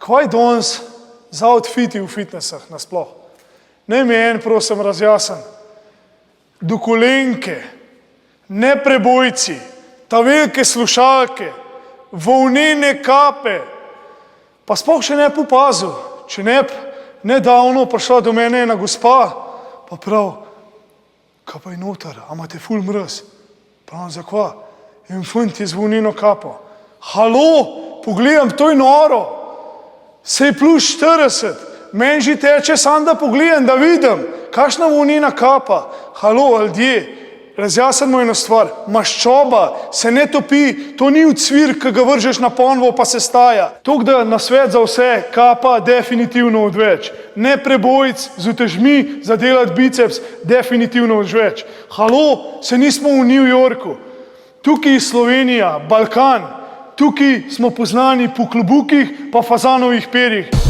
kaj danes za outfiti v fitnesah nasploh? Naj mi en, prosim, razjasn. Do kolenke, ne prebojci, ta velike slušalke, volnene kape, pa sploh še ne popazil, če ne nedavno prišla do mene ena gospa, pa prav, kaj pa je noter, a imate ful mraz? Pravim, zakva? In fant je z volneno kapo. Halo, pogledam, to je noro, sej plus 40, meni že teče sam, da pogledam, da vidim, kakšna volnena kapa. Halo, ljudje, razjasnimo eno stvar, maščoba se ne topi, to ni ucvir, ki ga vržeš na ponvo, pa se staja. Tuk da na svet za vse, kapa definitivno odveč. Ne prebojc z utežmi za delati biceps, definitivno odveč. Halo, se nismo v New Yorku. Tukaj je Slovenija, Balkan, tukaj smo poznani po klobukih pa fazanovih perjih.